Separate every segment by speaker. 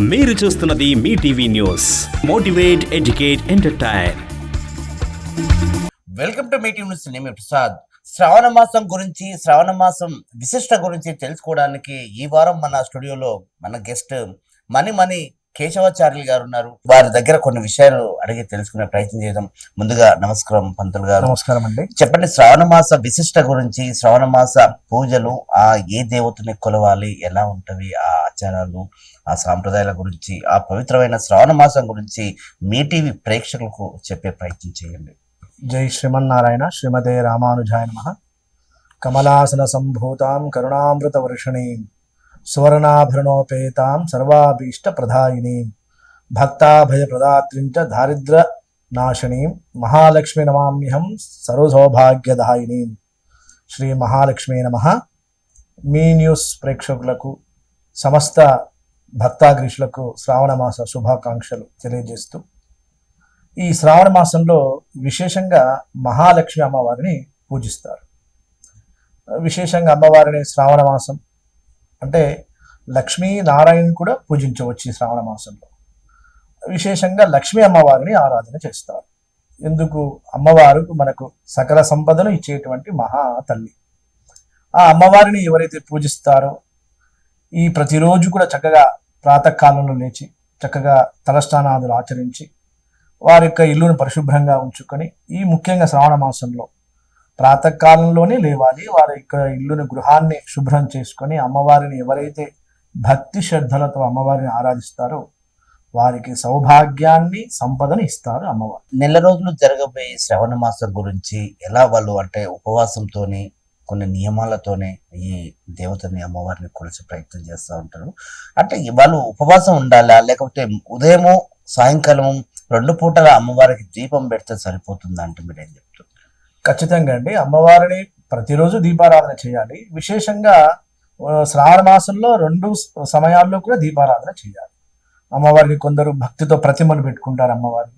Speaker 1: మీరు చూస్తున్నది మీ TV news. Motivate, educate, entertain.
Speaker 2: Welcome to మీ టీవీ న్యూస్. నేను ప్రసాద్. శ్రావణ మాసం గురించి, శ్రావణ మాసం విశిష్ట గురించి తెలుసుకోవడానికి ఈ వారం మన స్టూడియోలో మన గెస్ట్ మణి కేశవాచార్యులు గారు ఉన్నారు. వారి దగ్గర కొన్ని విషయాలు అడిగి తెలుసుకునే ప్రయత్నం చేద్దాం. ముందుగా నమస్కారం పంతులు గారు.
Speaker 3: నమస్కారం అండి.
Speaker 2: చెప్పండి, శ్రావణ మాస విశిష్ట గురించి, శ్రావణ మాస పూజలు, ఆ ఏ దేవతని కొలవాలి, ఎలా ఉంటవి ఆ ఆచారాలు, ఆ సాంప్రదాయాల గురించి, ఆ పవిత్రమైన శ్రావణ మాసం గురించి మీ టీవీ ప్రేక్షకులకు చెప్పే ప్రయత్నం చేయండి.
Speaker 3: జై శ్రీమన్నారాయణ. శ్రీమతే రామానుజాయ నమః. కమలాసన సంభూతాం కరుణామృత వర్షిణీం సువర్ణాభరణోపేతాం సర్వాభీష్ట ప్రదాయినీం భక్తాభయ ప్రదాత్రీం చ దారిద్ర నాశినీం మహాలక్ష్మి నమామ్యహం సర్వసౌభాగ్యదాయినీం. శ్రీ మహాలక్ష్మీ నమః. మీ న్యూస్ ప్రేక్షకులకు, సమస్త భక్తాగ్రీషులకు శ్రావణ మాస శుభాకాంక్షలు తెలియజేస్తూ, ఈ శ్రావణ మాసంలో విశేషంగా మహాలక్ష్మి అమ్మవారిని పూజిస్తారు. విశేషంగా అమ్మవారిని శ్రావణ మాసం అంటే లక్ష్మీ నారాయణ కూడా పూజించవచ్చు. ఈ శ్రావణ మాసంలో విశేషంగా లక్ష్మీ అమ్మవారిని ఆరాధన చేస్తారు. ఎందుకు? అమ్మవారు మనకు సకల సంపదను ఇచ్చేటువంటి మహా తల్లి. ఆ అమ్మవారిని ఎవరైతే పూజిస్తారో ఈ ప్రతిరోజు కూడా చక్కగా ప్రాతకాలంలో లేచి చక్కగా తలస్నానాదులు ఆచరించి వారి యొక్క ఇల్లును పరిశుభ్రంగా ఉంచుకొని, ఈ ముఖ్యంగా శ్రావణ మాసంలో ప్రాతకాలంలోనే లేవాలి. వారి యొక్క ఇల్లుని, గృహాన్ని శుభ్రం చేసుకొని అమ్మవారిని ఎవరైతే భక్తి శ్రద్ధలతో అమ్మవారిని ఆరాధిస్తారో వారికి సౌభాగ్యాన్ని, సంపదను ఇస్తారు అమ్మవారు.
Speaker 2: నెల రోజులు జరగబోయే శ్రవణ మాసం గురించి ఎలా వాళ్ళు అంటే ఉపవాసంతోనే, కొన్ని నియమాలతోనే ఈ దేవతని, అమ్మవారిని కొలిసే ప్రయత్నం చేస్తూ ఉంటారు. అంటే వాళ్ళు ఉపవాసం ఉండాలా, లేకపోతే ఉదయము సాయంకాలం 2 పూటల అమ్మవారికి దీపం పెడితే సరిపోతుందా అంటే మీరు ఏం చెప్తారు?
Speaker 3: ఖచ్చితంగా అండి. అమ్మవారిని ప్రతిరోజు దీపారాధన చేయాలి. విశేషంగా శ్రావణ మాసంలో 2 సమయాల్లో కూడా దీపారాధన చేయాలి. అమ్మవారిని కొందరు భక్తితో ప్రతిమను పెట్టుకుంటారు అమ్మవారిని,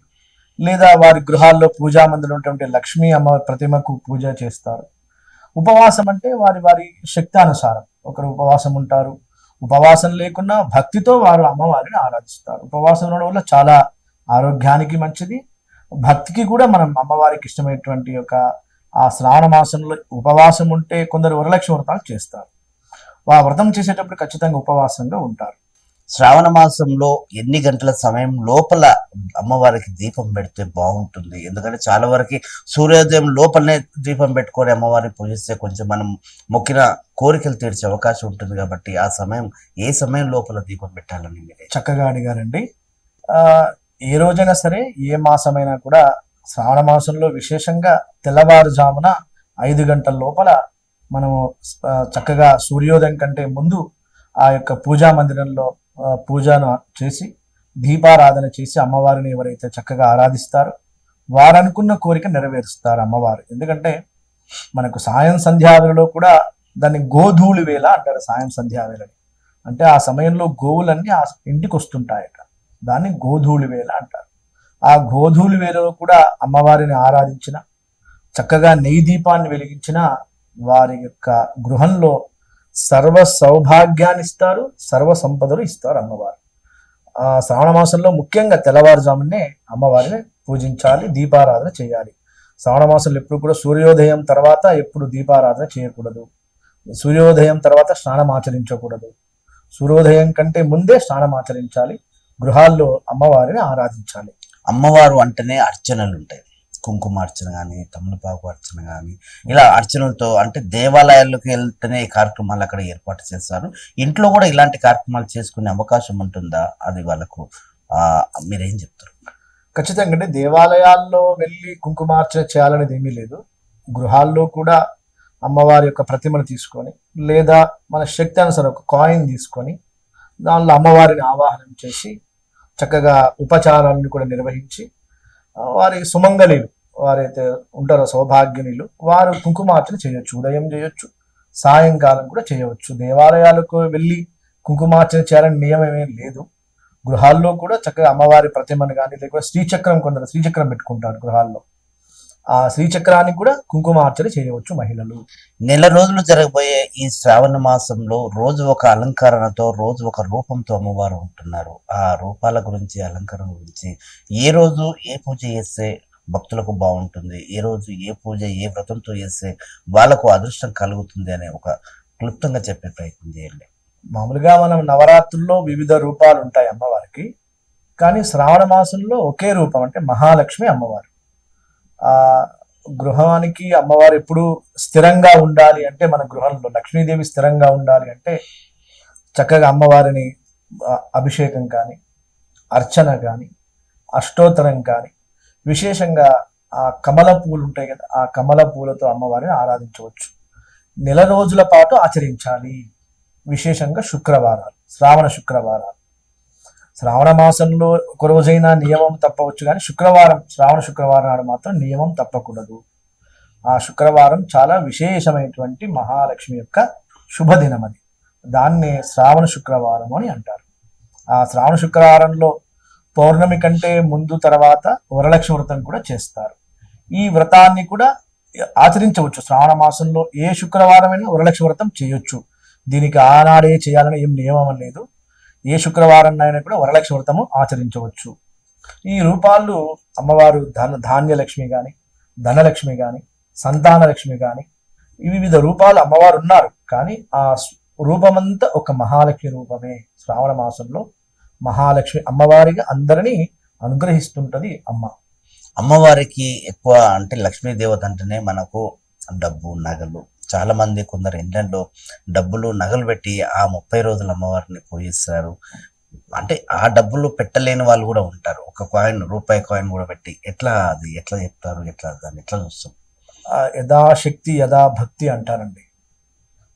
Speaker 3: లేదా వారి గృహాల్లో పూజా మందిరం ఉన్నటువంటి లక్ష్మీ అమ్మవారి ప్రతిమకు పూజ చేస్తారు. ఉపవాసం అంటే వారి వారి శక్తానుసారం. ఒకరు ఉపవాసం ఉంటారు, ఉపవాసం లేకున్నా భక్తితో వారు అమ్మవారిని ఆరాధిస్తారు. ఉపవాసం ఉండడం వల్ల చాలా ఆరోగ్యానికి మంచిది, భక్తికి కూడా. మనం అమ్మవారికి ఇష్టమైనటువంటి యొక్క ఆ శ్రావణ మాసంలో ఉపవాసం ఉంటే కొందరు వరలక్ష్మి వ్రతాలు చేస్తారు. ఆ వ్రతం చేసేటప్పుడు ఖచ్చితంగా ఉపవాసంగా ఉంటారు.
Speaker 2: శ్రావణ మాసంలో ఎన్ని గంటల సమయం లోపల అమ్మవారికి దీపం పెడితే బాగుంటుంది? ఎందుకంటే చాలా వరకు సూర్యోదయం లోపలనే దీపం పెట్టుకొని అమ్మవారిని పూజిస్తే కొంచెం మనం మొక్కిన కోరికలు తీర్చే అవకాశం ఉంటుంది. కాబట్టి ఆ సమయం, ఏ సమయం లోపల దీపం పెట్టాలని మీరే
Speaker 3: చక్కగా అడిగారండి. ఏ రోజైనా సరే, ఏ మాసమైనా కూడా శ్రావణ మాసంలో విశేషంగా తెల్లవారుజామున 5 గంటల లోపల మనము చక్కగా సూర్యోదయం కంటే ముందు ఆ యొక్క పూజా మందిరంలో పూజను చేసి దీపారాధన చేసి అమ్మవారిని ఎవరైతే చక్కగా ఆరాధిస్తారో వారు అనుకున్న కోరిక నెరవేరుస్తారు అమ్మవారు. ఎందుకంటే మనకు సాయం సంధ్యావేళలో కూడా దాన్ని గోధూళి వేళ అంటారు. సాయం సంధ్యావేళని అంటే ఆ సమయంలో గోవులన్నీ ఆ ఇంటికి వస్తుంటాయట, దాన్ని గోధూళి వేళ అంటారు. ఆ గోధూళి వేళలో కూడా అమ్మవారిని ఆరాధించిన, చక్కగా నెయ్యి దీపాన్ని వెలిగించిన వారి యొక్క గృహంలో సర్వ సౌభాగ్యాన్ని ఇస్తారు, సర్వ సంపదలు ఇస్తారు అమ్మవారు. ఆ శ్రావణ మాసంలో ముఖ్యంగా తెల్లవారుజామునే అమ్మవారిని పూజించాలి, దీపారాధన చేయాలి. శ్రావణ మాసంలో ఎప్పుడు కూడా సూర్యోదయం తర్వాత ఎప్పుడు దీపారాధన చేయకూడదు, సూర్యోదయం తర్వాత స్నానం ఆచరించకూడదు, సూర్యోదయం కంటే ముందే స్నానం ఆచరించాలి. గృహాల్లో అమ్మవారిని ఆరాధించాలి.
Speaker 2: అమ్మవారు అంటేనే అర్చనలు ఉంటాయి. కుంకుమార్చన కానీ, తమలపాకు అర్చన కానీ, ఇలా అర్చనలతో అంటే దేవాలయాల్లోకి వెళ్తేనే ఈ కార్యక్రమాలు అక్కడ ఏర్పాటు చేస్తారు. ఇంట్లో కూడా ఇలాంటి కార్యక్రమాలు చేసుకునే అవకాశం ఉంటుందా? అది వాళ్ళకు మీరేం చెప్తారు?
Speaker 3: ఖచ్చితంగా అంటే దేవాలయాల్లో వెళ్ళి కుంకుమార్చన చేయాలనేది ఏమీ లేదు. గృహాల్లో కూడా అమ్మవారి యొక్క ప్రతిమను తీసుకొని, లేదా మన శక్తి అనుసారం ఒక కాయిన్ తీసుకొని దానిలో అమ్మవారిని ఆవాహనం చేసి చక్కగా ఉపచారాలను కూడా నిర్వహించి వారి సుమంగళీలు వారైతే ఉంటారో సౌభాగ్యునిలు వారు కుంకుమార్చన చేయొచ్చు. ఉదయం చేయొచ్చు, సాయంకాలం కూడా చేయవచ్చు. దేవాలయాలకు వెళ్ళి కుంకుమార్చన చేయాలని నియమం ఏం లేదు. గృహాల్లో కూడా చక్కగా అమ్మవారి ప్రతిమను కానీ, లేకపోతే శ్రీచక్రం, కొందరు శ్రీచక్రం పెట్టుకుంటారు గృహాల్లో. ఆ శ్రీచక్రానికి కూడా కుంకుమార్చన చేయవచ్చు మహిళలు.
Speaker 2: నెల రోజులు జరగబోయే ఈ శ్రావణ మాసంలో రోజు ఒక అలంకరణతో, రోజు ఒక రూపంతో అమ్మవారు ఉంటున్నారు. ఆ రూపాల గురించి, అలంకరణ గురించి, ఏ రోజు ఏ పూజ చేస్తే భక్తులకు బాగుంటుంది, ఏ రోజు ఏ పూజ ఏ వ్రతంతో చేస్తే వాళ్ళకు అదృష్టం కలుగుతుంది అనే ఒక క్లుప్తంగా చెప్పే ప్రయత్నం చేయండి.
Speaker 3: మామూలుగా మనం నవరాత్రుల్లో వివిధ రూపాలు ఉంటాయి అమ్మవారికి, కానీ శ్రావణ మాసంలో ఒకే రూపం, అంటే మహాలక్ష్మి అమ్మవారు. ఆ గృహానికి అమ్మవారు ఎప్పుడు స్థిరంగా ఉండాలి అంటే, మన గృహంలో లక్ష్మీదేవి స్థిరంగా ఉండాలి అంటే చక్కగా అమ్మవారిని అభిషేకం కానీ, అర్చన కానీ, అష్టోత్తరం కానీ, విశేషంగా ఆ కమల పూలు ఉంటాయి కదా, ఆ కమల పూలతో అమ్మవారిని ఆరాధించవచ్చు. నెల రోజుల పాటు ఆచరించాలి. విశేషంగా శుక్రవారాలు, శ్రావణ శుక్రవారాలు. శ్రావణ మాసంలో ఒక రోజైనా నియమం తప్పవచ్చు, కానీ శుక్రవారం, శ్రావణ శుక్రవారం నాడు మాత్రం నియమం తప్పకూడదు. ఆ శుక్రవారం చాలా విశేషమైనటువంటి మహాలక్ష్మి యొక్క శుభదినం అది. దాన్నే శ్రావణ శుక్రవారం అని అంటారు. ఆ శ్రావణ శుక్రవారంలో పౌర్ణమి కంటే ముందు తర్వాత వరలక్ష్మి వ్రతం కూడా చేస్తారు. ఈ వ్రతాన్ని కూడా ఆచరించవచ్చు. శ్రావణ మాసంలో ఏ శుక్రవారమైనా వరలక్ష్మి వ్రతం చేయొచ్చు. దీనికి ఆనాడే చేయాలని ఏం నియమం లేదు. ఏ శుక్రవారం అయినా కూడా వరలక్ష్మి వ్రతము ఆచరించవచ్చు. ఈ రూపాలు అమ్మవారు ధాన్యలక్ష్మి కానీ, ధనలక్ష్మి కానీ, సంతానలక్ష్మి కానీ, వివిధ రూపాలు అమ్మవారు ఉన్నారు. కానీ ఆ రూపమంతా ఒక మహాలక్ష్మి రూపమే. శ్రావణ మాసంలో మహాలక్ష్మి అమ్మవారిగా అందరినీ అనుగ్రహిస్తుంటది అమ్మ.
Speaker 2: అమ్మవారికి ఎక్కువ అంటే లక్ష్మీ దేవత అంటేనే మనకు డబ్బు, నగలు. చాలా మంది కొందరు ఇండ్లలో డబ్బులు, నగలు పెట్టి ఆ 30 రోజులు అమ్మవారిని పూజిస్తారు. అంటే ఆ డబ్బులు పెట్టలేని వాళ్ళు కూడా ఉంటారు. ఒక కాయిన్, రూపాయి కాయిన్ కూడా పెట్టి ఎట్లా చెప్తారు, దాన్ని ఎట్లా చూస్తాం?
Speaker 3: యథాశక్తి యథా భక్తి అంటారండి.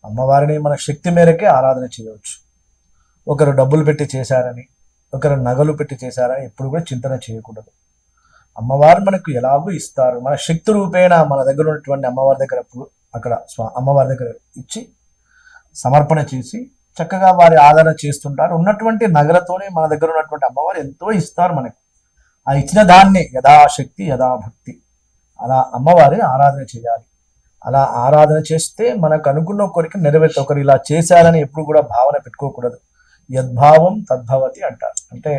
Speaker 3: అమ్మవారిని మన శక్తి మేరకే ఆరాధన చేయవచ్చు. ఒకరు డబ్బులు పెట్టి చేశారని, ఒకరు నగలు పెట్టి చేశారని ఎప్పుడు కూడా చింతన చేయకూడదు. అమ్మవారు మనకు ఎలాగూ ఇస్తారు. మన శక్తి రూపేణ మన దగ్గర ఉన్నటువంటి అమ్మవారి దగ్గర అక్కడ అమ్మవారి దగ్గర ఇచ్చి సమర్పణ చేసి చక్కగా వారి ఆదరణ చేస్తుంటారు. ఉన్నటువంటి నగలతోనే మన దగ్గర ఉన్నటువంటి అమ్మవారు ఎంతో ఇస్తారు మనకు. ఆ ఇచ్చిన దాన్ని యథాశక్తి యథాభక్తి అలా అమ్మవారిని ఆరాధన చేయాలి. అలా ఆరాధన చేస్తే మనకు అనుకున్న కోరిక నెరవేర్త. ఒకరు ఇలా చేశారని ఎప్పుడు కూడా భావన పెట్టుకోకూడదు. యద్భావం తద్భవతి అంటారు. అంటే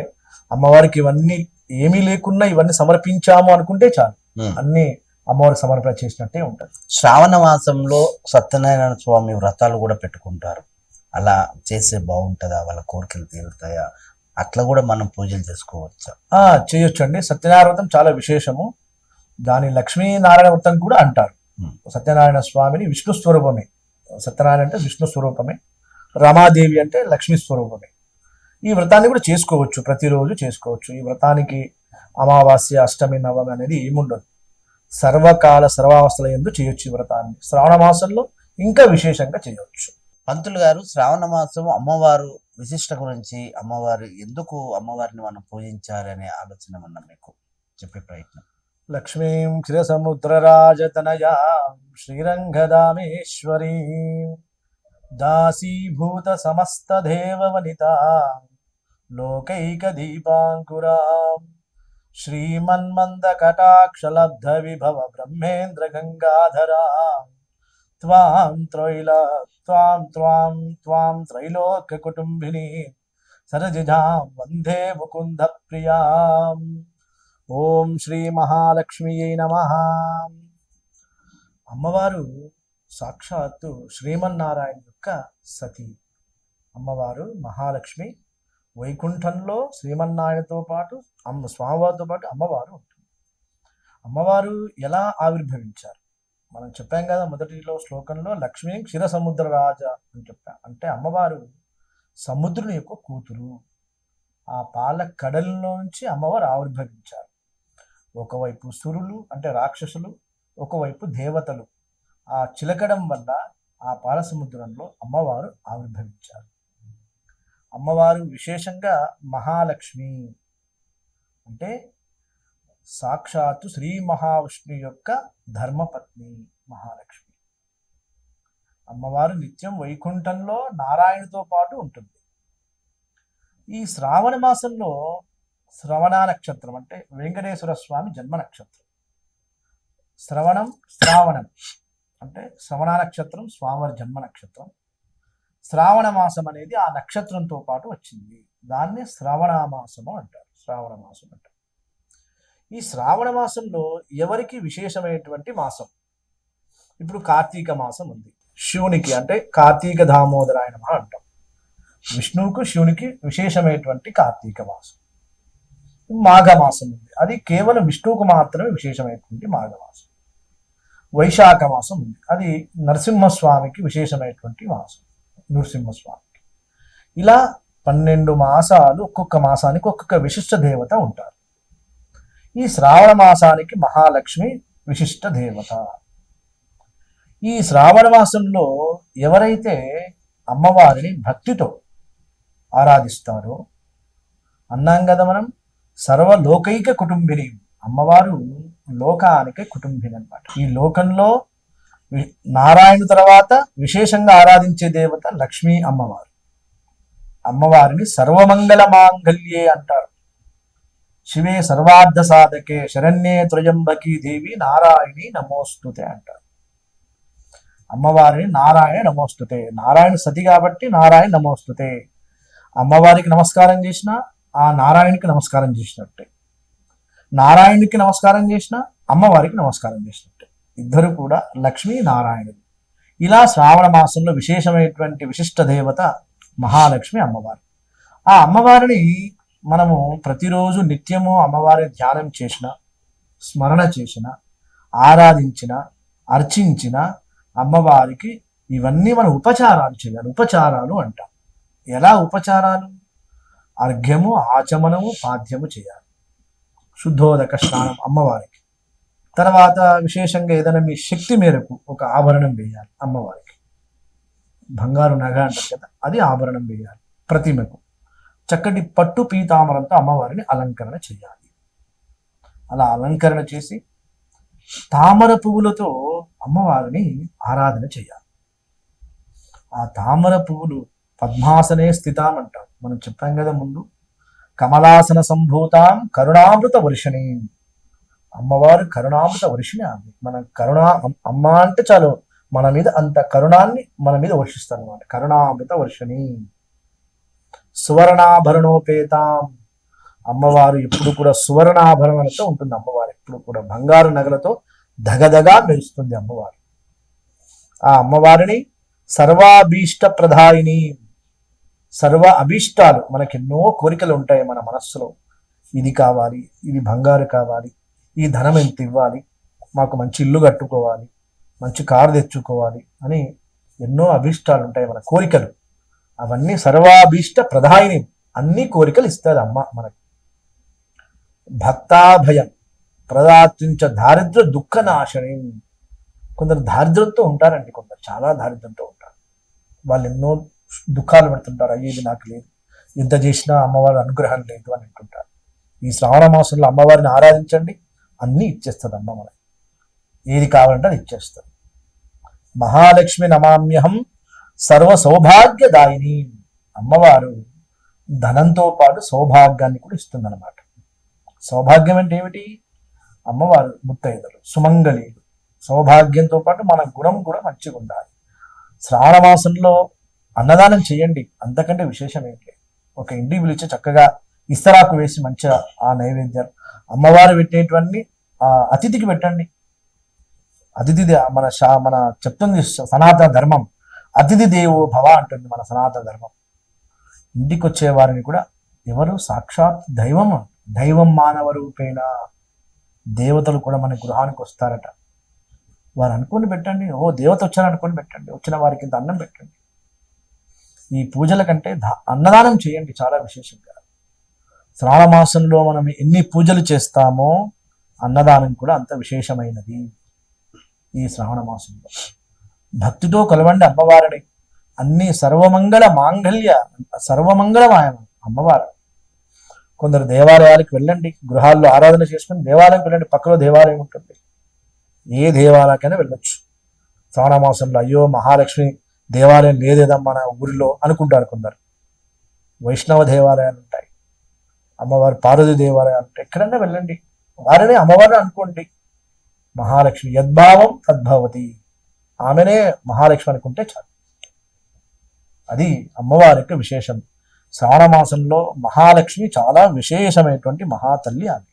Speaker 3: అమ్మవారికి ఇవన్నీ ఏమీ లేకున్నా ఇవన్నీ సమర్పించాము అనుకుంటే చాలు, అన్ని అమ్మవారికి సమర్పణ చేసినట్టే ఉంటుంది.
Speaker 2: శ్రావణ మాసంలో సత్యనారాయణ స్వామి వ్రతాలు కూడా పెట్టుకుంటారు. అలా చేస్తే బాగుంటుందా? వాళ్ళ కోరికలు తీరుతాయా? అట్లా కూడా మనం పూజలు చేసుకోవచ్చా?
Speaker 3: చేయొచ్చు అండి. సత్యనారాయణ వ్రతం చాలా విశేషము. దాని లక్ష్మీనారాయణ వ్రతం కూడా అంటారు. సత్యనారాయణ స్వామిని విష్ణు స్వరూపమే. సత్యనారాయణ అంటే విష్ణు స్వరూపమే, రమాదేవి అంటే లక్ష్మీ స్వరూపమే. ఈ వ్రతాన్ని కూడా చేసుకోవచ్చు, ప్రతిరోజు చేసుకోవచ్చు. ఈ వ్రతానికి అమావాస్య, అష్టమి, నవమి అనేది ఏముండదు. సర్వకాల సర్వావస్థల యందు చేయొచ్చు ఈ వ్రతాన్ని. శ్రావణ మాసంలో ఇంకా విశేషంగా చేయవచ్చు.
Speaker 2: పంతులు గారు, శ్రావణ మాసం అమ్మవారు విశిష్ట గురించి, ఎందుకు అమ్మవారిని మనం పూజించాలి అనే ఆలోచన మనం మీకు చెప్పే ప్రయత్నం.
Speaker 3: లక్ష్మీం క్షీరసముద్రరాజతనయా శ్రీరంగదామేశ్వరీ దాసీభూత సమస్త దేవవనితా లోకైక దీపాంకురా శ్రీమన్మంద కటాక్షలబ్ధ విభవ బ్రహ్మేంద్ర గంగాధరా త్వాం త్రైలోక్య కుటుంబిని సరజిజాం వందే ముకుంద ప్రియాం. ఓం శ్రీ మహాలక్ష్మీయై నమః. అమ్మవారు సాక్షాత్తు శ్రీమన్నారాయణ యొక్క సతి. అమ్మవారు మహాలక్ష్మి. వైకుంఠంలో శ్రీమన్నారాయణతో పాటు స్వామివారితో పాటు అమ్మవారు ఉంటుంది. అమ్మవారు ఎలా ఆవిర్భవించారు మనం చెప్పాం కదా. మొదటిలో శ్లోకంలో లక్ష్మీ క్షీర సముద్ర రాజ అని చెప్పాం. అంటే అమ్మవారు సముద్రుని యొక్క కూతురు. ఆ పాల కడలిలోంచి అమ్మవారు ఆవిర్భవించారు. ఒకవైపు సురులు అంటే రాక్షసులు, ఒకవైపు దేవతలు. ఆ చిలకడం వల్ల ఆ పాల సముద్రంలో అమ్మవారు ఆవిర్భవించారు. అమ్మవారు విశేషంగా మహాలక్ష్మి అంటే సాక్షాత్తు శ్రీ మహావిష్ణు యొక్క ధర్మపత్ని మహాలక్ష్మి. అమ్మవారు నిత్యం వైకుంఠంలో నారాయణతో పాటు ఉంటుంది. ఈ శ్రావణ మాసంలో శ్రవణ నక్షత్రం అంటే వెంకటేశ్వర స్వామి జన్మ నక్షత్రం. శ్రవణం, శ్రావణం అంటే శ్రవణ నక్షత్రం స్వామివారి జన్మ నక్షత్రం. శ్రావణ మాసం అనేది ఆ నక్షత్రంతో పాటు వచ్చింది. దాన్ని శ్రవణ మాసము అంటారు. శ్రావణ మాసం అంటారు. ఈ శ్రావణ మాసంలో ఎవరికి విశేషమైనటువంటి మాసం? ఇప్పుడు కార్తీక మాసం ఉంది. శివునికి అంటే కార్తీక దామోదరాయ నమః అంటాం. విష్ణువుకు శివునికి విశేషమైనటువంటి కార్తీక మాసం. మాఘమాసం ఉంది. అది కేవలం విష్ణువుకు మాత్రమే విశేషమైనటువంటి మాఘమాసం. వైశాఖ మాసం ఉంది. అది నరసింహస్వామికి విశేషమైనటువంటి మాసం. నృసింహస్వామికి. ఇలా 12 మాసాలు, ఒక్కొక్క మాసానికి ఒక్కొక్క విశిష్ట దేవత ఉంటారు. ఈ శ్రావణ మాసానికి మహాలక్ష్మి విశిష్ట దేవత. ఈ శ్రావణ మాసంలో ఎవరైతే అమ్మవారిని భక్తితో ఆరాధిస్తారో, అన్నాం కదా మనం, సర్వలోకైక కుటుంబిని. అమ్మవారు లోకానికి కుటుంబిని అన్నమాట. ఈ లోకంలో నారాయణ తర్వాత విశేషంగా ఆరాధించే దేవత లక్ష్మీ అమ్మవారు. అమ్మవారిని సర్వమంగళ మాంగళ్యే అంటారు. శివే సర్వార్థ సాధకే శరణ్యే త్రయంబకీ దేవి నారాయణి నమోస్తుతే అంటారు. అమ్మవారిని నారాయణ నమోస్తుతే. నారాయణ సతి కాబట్టి నారాయణ నమోస్తుతే. అమ్మవారికి నమస్కారం చేసిన ఆ నారాయణకి నమస్కారం చేసినట్టే. నారాయణునికి నమస్కారం చేసిన అమ్మవారికి నమస్కారం చేసినట్టే. ఇద్దరు కూడా లక్ష్మీ నారాయణుడు. ఇలా శ్రావణ మాసంలో విశేషమైనటువంటి విశిష్ట దేవత మహాలక్ష్మి అమ్మవారు. ఆ అమ్మవారిని మనము ప్రతిరోజు నిత్యము అమ్మవారి ధ్యానం చేసిన, స్మరణ చేసిన, ఆరాధించిన, అర్చించిన అమ్మవారికి ఇవన్నీ మనం ఉపచారాలు చేయాలి. ఉపచారాలు అంటాం. ఎలా ఉపచారాలు? అర్ఘ్యము, ఆచమనము, పాద్యము చేయాలి. శుద్ధోదక స్నానం అమ్మవారికి. తర్వాత విశేషంగా ఏదైనా మీ శక్తి మేరకు ఒక ఆభరణం వేయాలి అమ్మవారికి. బంగారు నగ అంటారు కదా, అది ఆభరణం వేయాలి. ప్రతిమకు చక్కటి పట్టు పీతామరంతో అమ్మవారిని అలంకరణ చేయాలి. అలా అలంకరణ చేసి తామర పువ్వులతో అమ్మవారిని ఆరాధన చేయాలి. ఆ తామర పువ్వులు పద్మాసనే స్థితాం అంటాం. మనం చెప్పాం కదా ముందు, కమలాసన సంభూతాం కరుణామృత వర్షిణి. అమ్మవారు కరుణామృత వర్షిణి. ఆమె మన అమ్మ అంటే చాలు మన మీద అంత కరుణాన్ని మన మీద వర్షిస్తారు అన్నమాట. కరుణామృత వర్షిణి. సువర్ణాభరణోపేతాం. అమ్మవారు ఎప్పుడు కూడా సువర్ణాభరణలతో ఉంటుంది. అమ్మవారు ఎప్పుడు కూడా బంగారు నగలతో దగదగా మెరుస్తుంది అమ్మవారు. ఆ అమ్మవారిని సర్వాభీష్ట ప్రదాయిని. సర్వ అభీష్టాలు, మనకెన్నో కోరికలు ఉంటాయి మన మనస్సులో. ఇది కావాలి, ఇది బంగారు కావాలి, ఈ ధనం ఎంత ఇవ్వాలి, మాకు మంచి ఇల్లు కట్టుకోవాలి, మంచి కారు తెచ్చుకోవాలి అని ఎన్నో అభీష్టాలు ఉంటాయి మన కోరికలు. అవన్నీ సర్వాభీష్ట ప్రదాయిని. అన్ని కోరికలు ఇస్తుంది అమ్మ మనకి. భక్తాభయం ప్రదాచించ దారిద్ర దుఃఖ నాశని. కొందరు దారిద్రంతో ఉంటారండి. కొందరు చాలా దారిద్రంతో ఉంటారు. వాళ్ళు ఎన్నో దుఃఖాలు పడుతుంటారు. అయ్యి ఇది నాకు లేదు, ఎంత చేసినా అమ్మవారి అనుగ్రహం లేదు అని అంటుంటారు. ఈ శ్రావణ మాసంలో అమ్మవారిని ఆరాధించండి, అన్నీ ఇచ్చేస్తుంది అమ్మ మనకి. ఏది కావాలంటే అది ఇచ్చేస్తుంది. మహాలక్ష్మి నమామ్యహం సర్వ సౌభాగ్యదాయిని. అమ్మవారు ధనంతో పాటు సౌభాగ్యాన్ని కూడా ఇస్తుంది అనమాట. సౌభాగ్యం అంటే ఏమిటి? అమ్మవారు ముత్తైదులు, సుమంగళీలు. సౌభాగ్యంతో పాటు మన గుణం కూడా మంచిగా ఉండాలి. శ్రావణ మాసంలో అన్నదానం చేయండి, అంతకంటే విశేషం ఏంటి. ఒక ఇంటికి పిలిచి చక్కగా ఇస్తరాకు వేసి మంచిగా ఆ నైవేద్యాలు అమ్మవారు పెట్టేటువంటి ఆ అతిథికి పెట్టండి. అతిథి మన చెప్తుంది సనాతన ధర్మం, అతిథి దేవో భవ అంటుంది మన సనాతన ధర్మం. ఇంటికి వచ్చే వారిని కూడా ఎవరు? సాక్షాత్ దైవం మానవ రూపేణ. దేవతలు కూడా మన గృహానికి వస్తారట. వారు అనుకుని పెట్టండి. ఓ దేవత వచ్చారనుకొని పెట్టండి. వచ్చిన వారికి ఇంత అన్నం పెట్టండి. ఈ పూజల కంటే అన్నదానం చేయండి చాలా విశేషంగా. శ్రావణ మాసంలో మనం ఎన్ని పూజలు చేస్తామో అన్నదానం కూడా అంత విశేషమైనది. ఈ శ్రావణ మాసంలో భక్తితో కలవండి అమ్మవారిని. అన్ని సర్వమంగళ మాంగళ్య, సర్వమంగళమాయ అమ్మవారు. కొందరు దేవాలయాలకు వెళ్ళండి, గృహాల్లో ఆరాధన చేసుకుని దేవాలయంకి వెళ్ళండి. పక్కలో దేవాలయం ఉంటుంది, ఏ దేవాలయానికైనా వెళ్ళొచ్చు. శ్రావణ మాసంలో అయ్యో మహాలక్ష్మి దేవాలయం లేదేదమ్మా మన ఊరిలో అనుకుంటారు కొందరు. వైష్ణవ దేవాలయాలు ఉంటాయి, అమ్మవారి పార్వతి దేవాలయాలు ఉంటాయి. ఎక్కడన్నా వెళ్ళండి, వారిని అమ్మవారిని అనుకోండి. మహాలక్ష్మి యద్భావం తద్భవతి, ఆమెనే మహాలక్ష్మి అనుకుంటే చాలు. అది అమ్మవారి యొక్క విశేషం. శ్రావణ మాసంలో మహాలక్ష్మి చాలా విశేషమైనటువంటి మహాతల్లి. ఆమె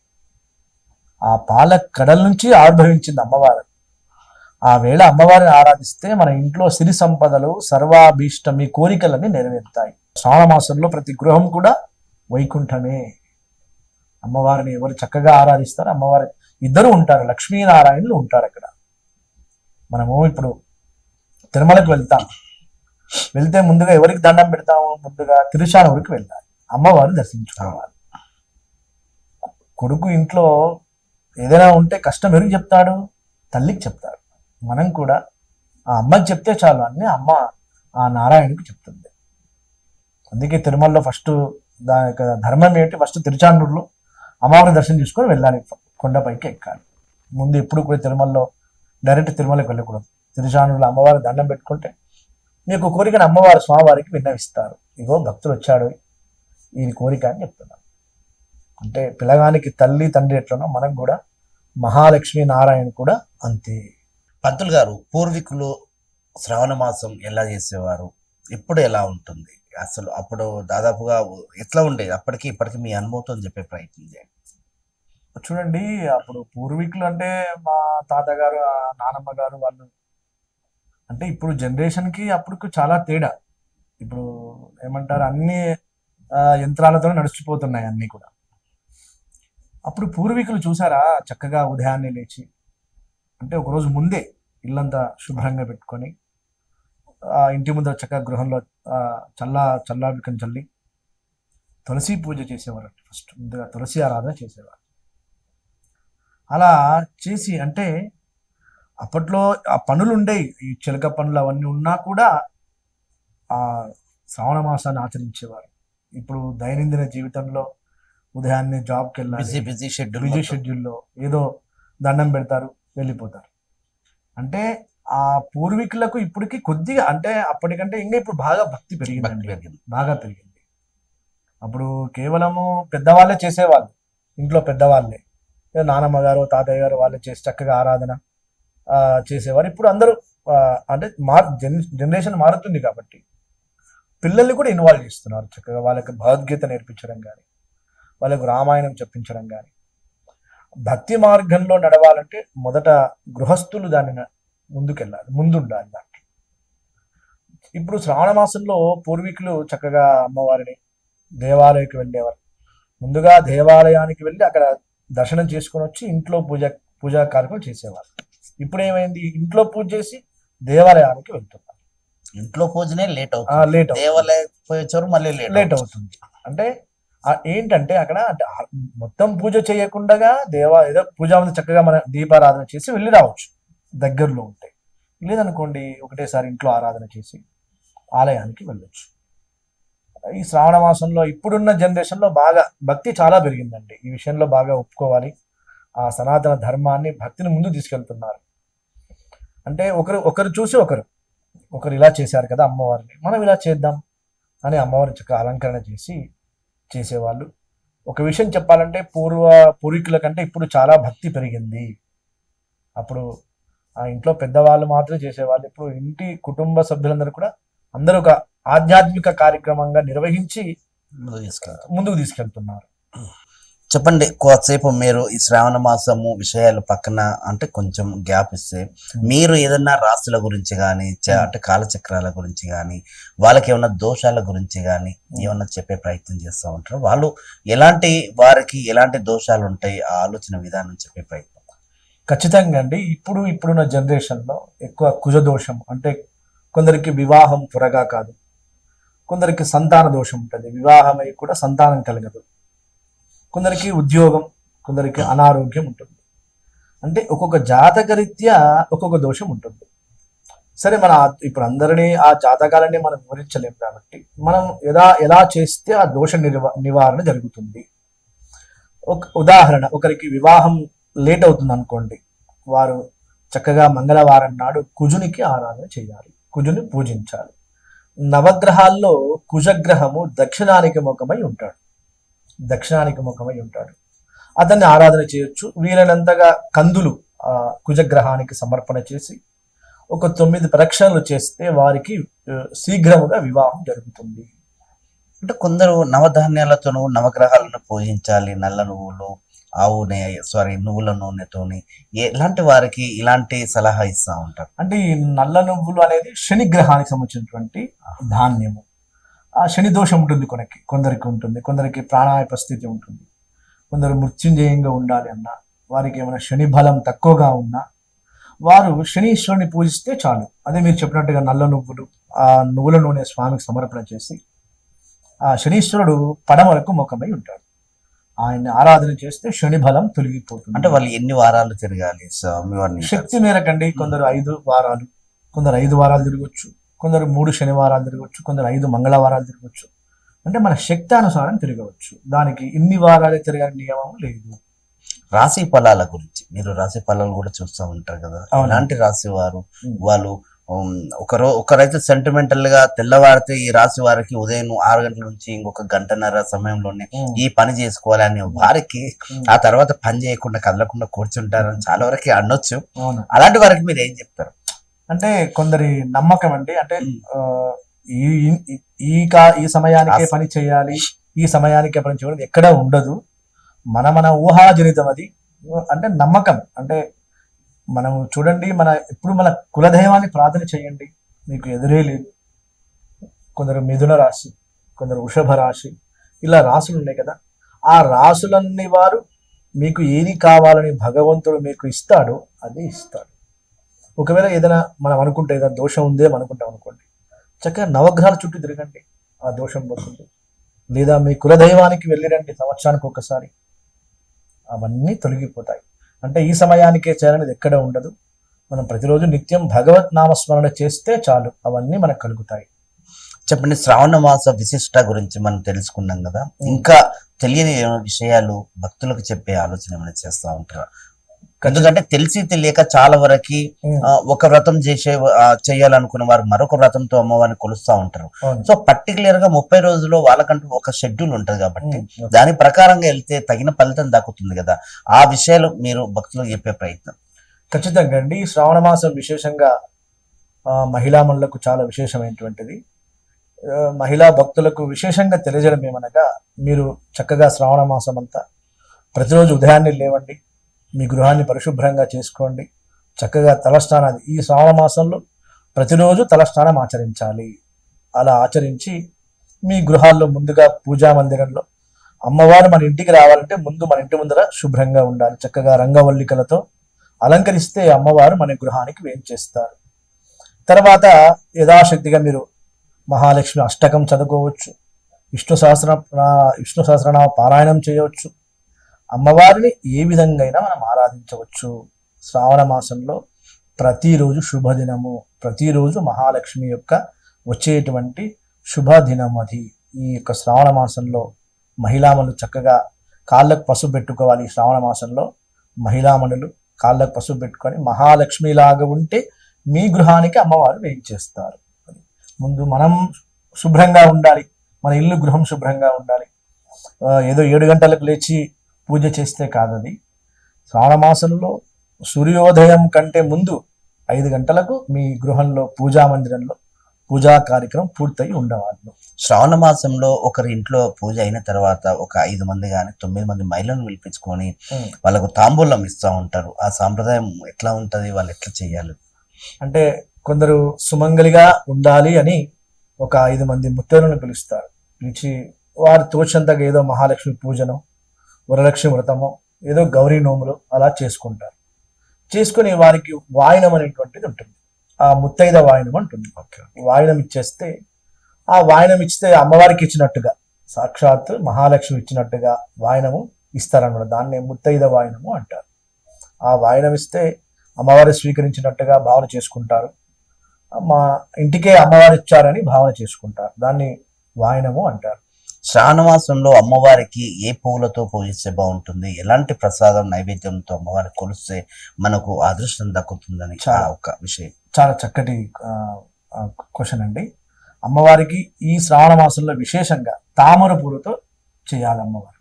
Speaker 3: ఆ పాల కడల నుంచి ఆవిర్భవించింది అమ్మవారు. ఆ వేళ అమ్మవారిని ఆరాధిస్తే మన ఇంట్లో సిరి సంపదలు, సర్వాభీష్ట మీ కోరికలన్నీ నెరవేరుతాయి. శ్రావణ మాసంలో ప్రతి గృహం కూడా వైకుంఠమే. అమ్మవారిని ఎవరు చక్కగా ఆరాధిస్తారు, అమ్మవారి ఇద్దరు ఉంటారు, లక్ష్మీనారాయణులు ఉంటారు అక్కడ. మనము ఇప్పుడు తిరుమలకు వెళ్తే ముందుగా ఎవరికి దండం పెడతాము? ముందుగా తిరుచానూరుకి వెళ్ళాలి, అమ్మవారిని దర్శించుకోవాలి. కొడుకు ఇంట్లో ఏదైనా ఉంటే కష్టం ఎవరికి చెప్తాడు? తల్లికి చెప్తాడు. మనం కూడా ఆ అమ్మకి చెప్తే చాలు, అన్ని అమ్మ ఆ నారాయణకి చెప్తుంది. అందుకే తిరుమలలో ఫస్ట్ దాని యొక్క ధర్మం ఏంటి? ఫస్ట్ తిరుచానూరులో అమ్మవారిని దర్శనం చేసుకొని వెళ్ళాలి, కొండపైకి ఎక్కాలి. ముందు ఎప్పుడు కూడా తిరుమలలో డైరెక్ట్ తిరుమలకి వెళ్ళకూడదు. తిరుచానూరులో అమ్మవారి దండం పెట్టుకుంటే మీకు కోరికను అమ్మవారు స్వామివారికి విన్నవిస్తారు. ఇగో భక్తులు వచ్చాడు, ఈయన కోరిక అని చెప్తున్నారు. అంటే పిల్లగానికి తల్లి తండ్రి ఎట్లనో మనకు కూడా మహాలక్ష్మి నారాయణ కూడా అంతే.
Speaker 2: పంతులు గారు, పూర్వీకులు శ్రావణ మాసం ఎలా చేసేవారు, ఇప్పుడు ఎలా ఉంటుంది? అసలు అప్పుడు దాదాపుగా ఎట్లా ఉండేది? అప్పటికి ఇప్పటికి మీ అనుభవంతో చెప్పే ప్రయత్నం చేయండి.
Speaker 3: చూడండి, అప్పుడు పూర్వీకులు అంటే మా తాతగారు, నానమ్మ గారు వాళ్ళు, అంటే ఇప్పుడు జనరేషన్కి అప్పటికి చాలా తేడా. ఇప్పుడు ఏమంటారు, అన్ని యంత్రాలతో నడిచిపోతున్నాయి అన్నీ కూడా. అప్పుడు పూర్వీకులు చూసారా, చక్కగా ఉదయాన్నే లేచి, అంటే ఒకరోజు ముందే ఇల్లంతా శుభ్రంగా పెట్టుకొని ఇంటి ముందర చక్కగా గృహంలో చల్లాభికం చల్లి తులసి పూజ చేసేవారు. ఫస్ట్ ముందుగా తులసి ఆరాధన చేసేవారు. అలా చేసి, అంటే అప్పట్లో ఆ పనులు ఉండేవి, ఈ చిలక పనులు అవన్నీ ఉన్నా కూడా ఆ శ్రావణ మాసాన్ని ఆచరించేవారు. ఇప్పుడు దైనందిన జీవితంలో ఉదయాన్నే జాబ్కి వెళ్ళాలి,
Speaker 2: బిజీ
Speaker 3: షెడ్యూల్లో ఏదో దండం పెడతారు, వెళ్ళిపోతారు. అంటే ఆ పూర్వీకులకు ఇప్పటికి కొద్దిగా, అంటే అప్పటికంటే ఇంకా ఇప్పుడు బాగా భక్తి పెరిగింది, బాగా పెరిగింది. అప్పుడు కేవలము పెద్దవాళ్ళే చేసేవాళ్ళు, ఇంట్లో పెద్దవాళ్ళే, నానమ్మ గారు తాతయ్య గారు వాళ్ళే చేసి చక్కగా ఆరాధన చేసేవారు. ఇప్పుడు అందరూ అంటే జనరేషన్ మారుతుంది కాబట్టి పిల్లల్ని కూడా ఇన్వాల్వ్ చేస్తున్నారు. చక్కగా వాళ్ళకి భగవద్గీత నేర్పించడం కానీ, వాళ్ళకు రామాయణం చెప్పించడం కానీ. భక్తి మార్గంలో నడవాలంటే మొదట గృహస్థులు దాన్ని ముందుకెళ్ళాలి, ముందుండాలి దాంట్లో. ఇప్పుడు శ్రావణ మాసంలో పూర్వీకులు చక్కగా అమ్మవారిని దేవాలయానికి వెళ్ళేవారు. ముందుగా దేవాలయానికి వెళ్ళి అక్కడ దర్శనం చేసుకొని వచ్చి ఇంట్లో పూజా కార్యక్రమం చేసేవారు. ఇప్పుడు ఏమైంది, ఇంట్లో పూజ చేసి దేవాలయానికి వెళ్తున్నారు.
Speaker 2: ఇంట్లో పూజనే లేట్ అవుతుంది, దేవాలయం పోయేవారు మళ్ళీ లేట్ అవుతుంది.
Speaker 3: అంటే ఏంటంటే అక్కడ అంటే మొత్తం పూజ చేయకుండా ఏదో పూజ ఉంది చక్కగా మన దీపారాధన చేసి వెళ్ళి రావచ్చు దగ్గరలో ఉంటే. లేదనుకోండి ఒకటేసారి ఇంట్లో ఆరాధన చేసి ఆలయానికి వెళ్ళొచ్చు. ఈ శ్రావణ మాసంలో ఇప్పుడున్న జనరేషన్లో బాగా భక్తి చాలా పెరిగిందండి. ఈ విషయంలో బాగా ఒప్పుకోవాలి. ఆ సనాతన ధర్మాన్ని, భక్తిని ముందు తీసుకెళ్తున్నారు. అంటే ఒకరు చూసి ఒకరు ఇలా చేశారు కదా అమ్మవారిని, మనం ఇలా చేద్దాం అని అమ్మవారిని చక్కగా అలంకరణ చేసేవాళ్ళు. ఒక విషయం చెప్పాలంటే పూర్వీకుల కంటే ఇప్పుడు చాలా భక్తి పెరిగింది. అప్పుడు ఆ ఇంట్లో పెద్దవాళ్ళు మాత్రమే చేసేవాళ్ళు. ఇప్పుడు ఇంటి కుటుంబ సభ్యులందరూ కూడా అందరూ ఒక ఆధ్యాత్మిక కార్యక్రమంగా నిర్వహించి ముందుకు తీసుకెళ్తున్నారు.
Speaker 2: చెప్పండి, కొద్దిసేపు మీరు ఈ శ్రావణ మాసము విషయాలు పక్కన అంటే కొంచెం గ్యాప్ ఇస్తే, మీరు ఏదన్నా రాశుల గురించి కానీ, అంటే కాలచక్రాల గురించి కానీ, వాళ్ళకి ఏమన్నా దోషాల గురించి కానీ ఏమన్నా చెప్పే ప్రయత్నం చేస్తూ ఉంటారు? వారికి ఎలాంటి దోషాలు ఉంటాయి, ఆ ఆలోచన విధానం చెప్పే ప్రయత్నం.
Speaker 3: ఖచ్చితంగా అండి. ఇప్పుడున్న జనరేషన్లో ఎక్కువ కుజ దోషం, అంటే కొందరికి వివాహం త్వరగా కాదు, కొందరికి సంతాన దోషం ఉంటుంది, వివాహమై కూడా సంతానం కలగదు, కొందరికి ఉద్యోగం, కొందరికి అనారోగ్యం ఉంటుంది. అంటే ఒక్కొక్క జాతకరీత్యా ఒక్కొక్క దోషం ఉంటుంది. సరే, ఇప్పుడు అందరినీ ఆ జాతకాలన్నీ మనం వివరించలేము కాబట్టి మనం ఎలా చేస్తే ఆ దోష నివారణ జరుగుతుంది. ఒక ఉదాహరణ, ఒకరికి వివాహం లేట్ అవుతుంది అనుకోండి, వారు చక్కగా మంగళవారం నాడు కుజునికి ఆరాధన చేయాలి, కుజుని పూజించాలి. నవగ్రహాల్లో కుజగ్రహము దక్షిణానికి ముఖమై ఉంటాడు, అతన్ని ఆరాధన చేయొచ్చు. వీలైనంతగా కందులు ఆ కుజగ్రహానికి సమర్పణ చేసి ఒక 9 ప్రదక్షిణలు చేస్తే వారికి శీఘ్రముగా వివాహం జరుగుతుంది.
Speaker 2: అంటే కొందరు నవధాన్యాలతోనూ నవగ్రహాలను పూజించాలి, నల్ల నువ్వులు, ఆవు నువ్వుల నూనెతోని, ఎలాంటి వారికి ఇలాంటి సలహా ఇస్తా ఉంటారు?
Speaker 3: అంటే ఈ నల్ల నువ్వులు అనేది శని గ్రహానికి సంబంధించినటువంటి ధాన్యము. ఆ శని దోషం ఉంటుంది, కొందరికి ఉంటుంది, కొందరికి ప్రాణాయామ స్థితి ఉంటుంది, కొందరు మృత్యుంజయంగా ఉండాలి అన్నా, వారికి ఏమైనా శని బలం తక్కువగా ఉన్నా వారు శనీశ్వరుని పూజిస్తే చాలు. అదే మీరు చెప్పినట్టుగా నల్ల నువ్వులు, ఆ నువ్వుల నూనె స్వామికి సమర్పణ చేసి ఆ శనీశ్వరుడు పడమరకు ముఖమై ఉంటాడు, ఆయన్ని ఆరాధన చేస్తే శని బలం తొలగిపోతుంది.
Speaker 2: అంటే వాళ్ళు ఎన్ని వారాలు తిరగాలి స్వామివారిని?
Speaker 3: శక్తి మేరకండి. కొందరు 5 వారాలు, కొందరు 5 వారాలు తిరగొచ్చు, కొందరు 3 శనివారాలు తిరగవచ్చు, కొందరు 5 మంగళవారాలు తిరగవచ్చు. అంటే మన శక్తి అనుసారం తిరగవచ్చు, దానికి ఇన్ని వారాలే తిరగని నియమం లేదు.
Speaker 2: రాశి ఫలాల గురించి, మీరు రాశి ఫలాలు కూడా చూస్తూ ఉంటారు కదా, ఎలాంటి రాశి వారు వాళ్ళు ఒకరైతే సెంటిమెంటల్ గా తెల్లవారితే ఈ రాశి వారికి ఉదయం 6 గంటల నుంచి ఇంకొక గంటన్నర సమయంలోనే ఈ పని చేసుకోవాలని వారికి ఆ తర్వాత పని చేయకుండా కదలకుండా కూర్చుంటారని చాలా వరకు అనొచ్చు. అలాంటి వారికి మీరు ఏం చెప్తారు?
Speaker 3: అంటే కొందరి నమ్మకం అండి. అంటే ఈ సమయానికే పని చేయాలి, ఈ సమయానికే పని చేయాలి ఎక్కడ ఉండదు. మన ఊహాజనితం అది. అంటే నమ్మకం అంటే మనం చూడండి, ఇప్పుడు మన కులదైవాన్ని ప్రార్థన చేయండి, మీకు ఎదురే లేదు. కొందరు మిథున రాశి, కొందరు వృషభ రాశి, ఇలా రాశులు ఉన్నాయి కదా, ఆ రాశులన్నీ వారు మీకు ఏది కావాలని భగవంతుడు మీకు ఇస్తాడో అది ఇస్తాడు. ఒకవేళ ఏదైనా మనం అనుకుంటే ఏదైనా దోషం ఉందేమో అనుకుంటాం అనుకోండి, చక్కగా నవగ్రహాల చుట్టూ తిరగండి, ఆ దోషం పోతుంది. లేదా మీ కులదైవానికి వెళ్ళిరండి సంవత్సరానికి ఒకసారి, అవన్నీ తొలగిపోతాయి. అంటే ఈ సమయానికే చేయాలనేది ఎక్కడ ఉండదు. మనం ప్రతిరోజు నిత్యం భగవత్ నామస్మరణ చేస్తే చాలు, అవన్నీ మనకు కలుగుతాయి.
Speaker 2: చెప్పండి, శ్రావణ మాస విశిష్ట గురించి మనం తెలుసుకున్నాం కదా, ఇంకా తెలియని విషయాలు భక్తులకు చెప్పే ఆలోచన ఏమైనా చేస్తూ ఉంటారా? ఎందుకంటే తెలిసి తెలియక చాలా వరకు ఒక వ్రతం చేయాలనుకున్న వారు మరొక వ్రతంతో అమ్మవారిని కొలుస్తూ ఉంటారు. సో పర్టికులర్ గా 30 రోజుల్లో వాళ్ళకంటూ ఒక షెడ్యూల్ ఉంటది కాబట్టి దాని ప్రకారంగా వెళ్తే తగిన ఫలితం దక్కుతుంది కదా, ఆ విషయాలు మీరు భక్తులకు చెప్పే ప్రయత్నం.
Speaker 3: ఖచ్చితంగా అండి. శ్రావణ మాసం విశేషంగా మహిళామణులకు చాలా విశేషమైనటువంటిది. మహిళా భక్తులకు విశేషంగా తెలియజేయడం ఏమనగా, మీరు చక్కగా శ్రావణ మాసం అంతా ప్రతిరోజు ఉదయాన్నే లేవండి, మీ గృహాన్ని పరిశుభ్రంగా చేసుకోండి, చక్కగా తలస్నానాలు ఈ శ్రావణ మాసంలో ప్రతిరోజు తలస్నానం ఆచరించాలి. అలా ఆచరించి మీ గృహాల్లో ముందుగా పూజా మందిరంలో అమ్మవారు మన ఇంటికి రావాలంటే ముందు మన ఇంటి ముందర శుభ్రంగా ఉండాలి. చక్కగా రంగవల్లికలతో అలంకరిస్తే అమ్మవారు మన గృహానికి వేంచేస్తారు. తర్వాత యథాశక్తిగా మీరు మహాలక్ష్మి అష్టకం చదువుకోవచ్చు, విష్ణు సహస్రనామ పారాయణం చేయవచ్చు, అమ్మవారిని ఏ విధంగా అయినా మనం ఆరాధించవచ్చు. శ్రావణ మాసంలో ప్రతిరోజు శుభదినము, ప్రతిరోజు మహాలక్ష్మి యొక్క వచ్చేటువంటి శుభదినం అది. ఈ యొక్క శ్రావణ మాసంలో మహిళామణులు చక్కగా కాళ్ళకు పసుపు పెట్టుకోవాలి. ఈ శ్రావణ మాసంలో మహిళామణులు కాళ్ళకు పసుపు పెట్టుకొని మహాలక్ష్మిలాగా ఉంటే మీ గృహానికి అమ్మవారు వేయించేస్తారు. ముందు మనం శుభ్రంగా ఉండాలి, మన ఇల్లు గృహం శుభ్రంగా ఉండాలి. ఏదో 7 గంటలకు లేచి పూజ చేస్తే కాదది. శ్రావణ మాసంలో సూర్యోదయం కంటే ముందు 5 గంటలకు మీ గృహంలో పూజా మందిరంలో పూజా కార్యక్రమం పూర్తయి ఉండవాలి.
Speaker 2: శ్రావణ మాసంలో ఒకరి ఇంట్లో పూజ అయిన తర్వాత ఒక 5 మంది కానీ 9 మంది మహిళలను పిలిపించుకొని వాళ్ళకు తాంబూలం ఇస్తూ ఉంటారు. ఆ సాంప్రదాయం ఎట్లా ఉంటది, వాళ్ళు ఎట్లా చేయాలి?
Speaker 3: అంటే కొందరు సుమంగలిగా ఉండాలి అని ఒక 5 మంది ముత్తైదులను పిలుస్తారు. పిలిచి వారు తోచంతగా ఏదో మహాలక్ష్మి పూజను, వరలక్ష్మి వ్రతము, ఏదో గౌరీ నోములు అలా చేసుకుంటారు. చేసుకుని వారికి వాయనం అనేటువంటిది ఉంటుంది, ఆ ముత్తైద వాయనం అంటుంది. వాయనం ఇచ్చేస్తే, ఆ వాయనం ఇస్తే అమ్మవారికి ఇచ్చినట్టుగా, సాక్షాత్ మహాలక్ష్మి ఇచ్చినట్టుగా వాయనము ఇస్తారన్నమాట. దాన్నే ముత్తైద వాయనము అంటారు. ఆ వాయనం ఇస్తే అమ్మవారి స్వీకరించినట్టుగా భావన చేసుకుంటారు, మా ఇంటికే అమ్మవారు ఇచ్చారని భావన చేసుకుంటారు. దాన్ని వాయనము అంటారు.
Speaker 2: శ్రావణ మాసంలో అమ్మవారికి ఏ పువ్వులతో పూజిస్తే బాగుంటుంది, ఎలాంటి ప్రసాదం నైవేద్యంతో అమ్మవారికి కొలిస్తే మనకు అదృష్టం దక్కుతుందని ఒక విషయం.
Speaker 3: చాలా చక్కటి క్వశ్చన్ అండి. అమ్మవారికి ఈ శ్రావణ మాసంలో విశేషంగా తామర పూలతో చేయాలి అమ్మవారు.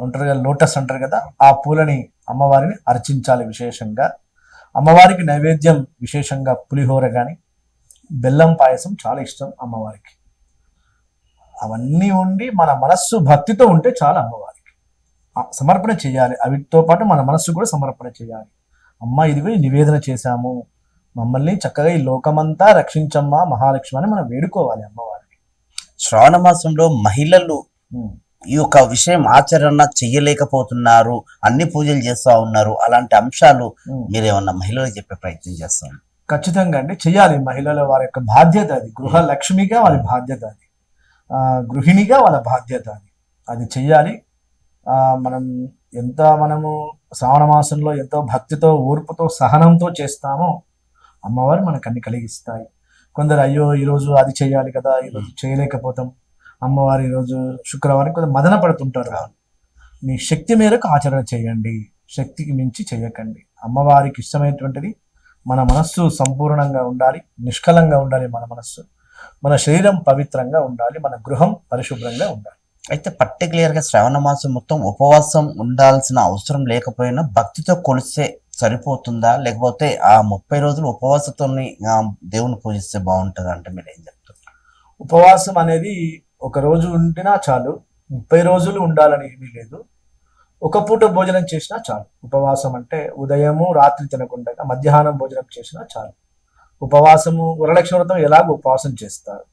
Speaker 3: ఉంటారు కదా, లోటస్ అంటారు కదా, ఆ పూలని అమ్మవారిని అర్చించాలి విశేషంగా. అమ్మవారికి నైవేద్యం విశేషంగా పులిహోర కానీ బెల్లం పాయసం చాలా ఇష్టం అమ్మవారికి. అవన్నీ ఉండి మన మనస్సు భక్తితో ఉంటే చాలా అమ్మవారికి సమర్పణ చేయాలి. వీటితో పాటు మన మనస్సు కూడా సమర్పణ చేయాలి. అమ్మ ఇదిగో ఈ నివేదన చేశాము, మమ్మల్ని చక్కగా ఈ లోకమంతా రక్షించమ్మా మహాలక్ష్మి అని మనం వేడుకోవాలి అమ్మవారికి.
Speaker 2: శ్రావణ మాసంలో మహిళలు ఈ యొక్క విషయం ఆచరణ చెయ్యలేకపోతున్నారు, అన్ని పూజలు చేస్తా ఉన్నారు, అలాంటి అంశాలు మీరేమన్నా మహిళలకు చెప్పే ప్రయత్నం చేస్తాం?
Speaker 3: ఖచ్చితంగా అండి, చెయ్యాలి. మహిళల వారి యొక్క బాధ్యత అది, గృహ లక్ష్మిగా వాళ్ళ బాధ్యత అది, గృహిణిగా వాళ్ళ బాధ్యత అది, అది చెయ్యాలి. మనము శ్రావణ మాసంలో ఎంతో భక్తితో ఓర్పుతో సహనంతో చేస్తామో అమ్మవారు మనకు అన్ని కలిగిస్తాయి. కొందరు అయ్యో ఈరోజు అది చేయాలి కదా, ఈరోజు చేయలేకపోతాం, అమ్మవారు ఈరోజు శుక్రవారం కొంచెం మదన పడుతుంటారు. మీ శక్తి మేరకు ఆచరణ చేయండి, శక్తికి మించి చేయకండి. అమ్మవారికి ఇష్టమైనటువంటిది మన మనస్సు సంపూర్ణంగా ఉండాలి, నిష్కలంగా ఉండాలి మన మనస్సు, మన శరీరం పవిత్రంగా ఉండాలి, మన గృహం పరిశుభ్రంగా ఉండాలి.
Speaker 2: అయితే పర్టికులర్గా శ్రావణ మాసం మొత్తం ఉపవాసం ఉండాల్సిన అవసరం లేకపోయినా భక్తితో కొలిస్తే సరిపోతుందా, లేకపోతే ఆ 30 రోజులు ఉపవాసంతో దేవుని పూజిస్తే బాగుంటుందా అంటే మీరు ఏం చెప్తారు?
Speaker 3: ఉపవాసం అనేది ఒక రోజు ఉండినా చాలు, 30 రోజులు ఉండాలని ఏమీ లేదు. ఒక పూట భోజనం చేసినా చాలు. ఉపవాసం అంటే ఉదయము రాత్రి తినకుండా మధ్యాహ్నం భోజనం చేసినా చాలు. ఉపవాసము వరలక్ష్మి వ్రతం ఎలాగో ఉపవాసం చేస్తారు,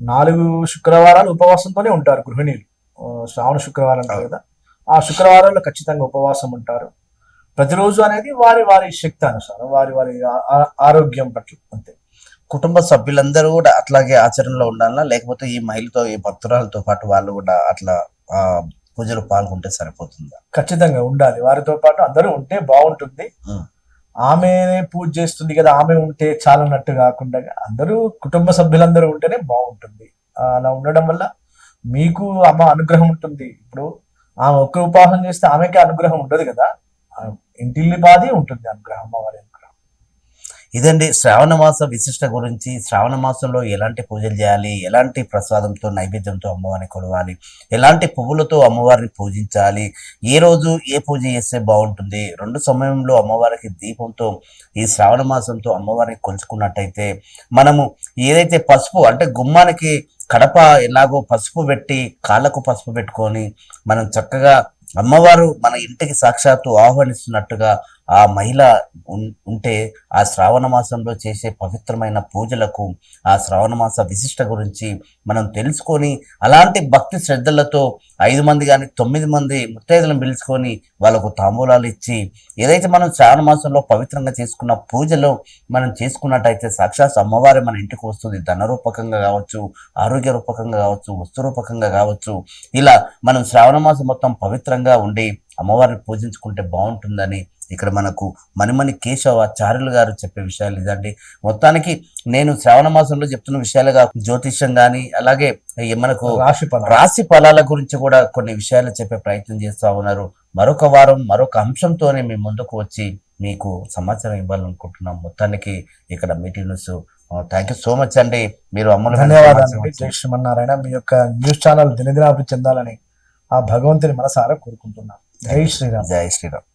Speaker 3: 4 శుక్రవారాలు ఉపవాసంతోనే ఉంటారు గృహిణీలు. శ్రావణ శుక్రవారం అంటారు కదా, ఆ శుక్రవారాల్లో ఖచ్చితంగా ఉపవాసం ఉంటారు. ప్రతిరోజు అనేది వారి వారి శక్తి అనుసారం, వారి వారి ఆరోగ్యం పట్ల అంతే.
Speaker 2: కుటుంబ సభ్యులందరూ కూడా అట్లాగే ఆచరణలో ఉండాలా, లేకపోతే ఈ మహిళతో ఈ భక్తురాలతో పాటు వాళ్ళు కూడా అట్లా పూజలు పాల్గొంటే సరిపోతుందా?
Speaker 3: ఖచ్చితంగా ఉండాలి, వారితో పాటు అందరూ ఉంటే బాగుంటుంది. ఆమెనే పూజ చేస్తుంది కదా, ఆమె ఉంటే చాలన్నట్టు కాకుండా అందరూ కుటుంబ సభ్యులందరూ ఉంటేనే బాగుంటుంది. అలా ఉండడం వల్ల మీకు అమ్మ అనుగ్రహం ఉంటుంది. ఇప్పుడు ఆమె ఒక్క ఉపవాసం చేస్తే ఆమెకే అనుగ్రహం ఉండదు కదా, ఇంటిల్లి బాధి ఉంటుంది అనుగ్రహం, అమ్మవారి అనుగ్రహం.
Speaker 2: ఇదండి శ్రావణ మాస విశిష్ట గురించి. శ్రావణ మాసంలో ఎలాంటి పూజలు చేయాలి, ఎలాంటి ప్రసాదంతో నైవేద్యంతో అమ్మవారిని కొలవాలి, ఎలాంటి పువ్వులతో అమ్మవారిని పూజించాలి, ఏ రోజు ఏ పూజ చేస్తే బాగుంటుంది, 2 సమయంలో అమ్మవారికి దీపంతో ఈ శ్రావణ మాసంతో అమ్మవారిని కొలుచుకున్నట్టయితే మనము ఏదైతే పసుపు అంటే గుమ్మానికి కడప ఎలాగో పసుపు పెట్టి కాళ్ళకు పసుపు పెట్టుకొని మనం చక్కగా అమ్మవారు మన ఇంటికి సాక్షాత్తు ఆహ్వానిస్తున్నట్టుగా ఆ మహిళ ఉంటే ఆ శ్రావణ మాసంలో చేసే పవిత్రమైన పూజలకు ఆ శ్రావణ మాస విశిష్ట గురించి మనం తెలుసుకొని అలాంటి భక్తి శ్రద్ధలతో 5 మంది కానీ 9 మంది ముత్తైదులను పిలుచుకొని వాళ్ళకు తాంబూలాలు ఇచ్చి ఏదైతే మనం శ్రావణ మాసంలో పవిత్రంగా చేసుకున్న పూజలో మనం చేసుకున్నట్టయితే సాక్షాత్ అమ్మవారి మన ఇంటికి వస్తుంది. ధన రూపకంగా కావచ్చు, ఆరోగ్య రూపకంగా కావచ్చు, వస్తు రూపకంగా కావచ్చు. ఇలా మనం శ్రావణ మాసం మొత్తం పవిత్రంగా ఉండి అమ్మవారిని పూజించుకుంటే బాగుంటుందని ఇక్కడ మనకు మణిమణి కేశవాచార్యులు గారు చెప్పే విషయాలు ఇదండి. మొత్తానికి నేను శ్రావణ మాసంలో చెప్తున్న విషయాలుగా జ్యోతిష్యం కానీ అలాగే మనకు రాశి ఫలాల గురించి కూడా కొన్ని విషయాలు చెప్పే ప్రయత్నం చేస్తూ ఉన్నారు. మరొక వారం మరొక అంశంతోనే మీ ముందుకు వచ్చి మీకు సమాచారం ఇవ్వాలనుకుంటున్నాం. మొత్తానికి ఇక్కడ meeting news thank you so much అండి. మీరు
Speaker 3: ధన్యవాదాలు. జై శ్రీమన్నారాయణ. మీ యొక్క న్యూస్ ఛానల్ దినదినాభివృద్ధి చెందాలని ఆ భగవంతుని మనసారా కోరుకుంటున్నాను. జై శ్రీరామ్.
Speaker 2: జై శ్రీరామ్.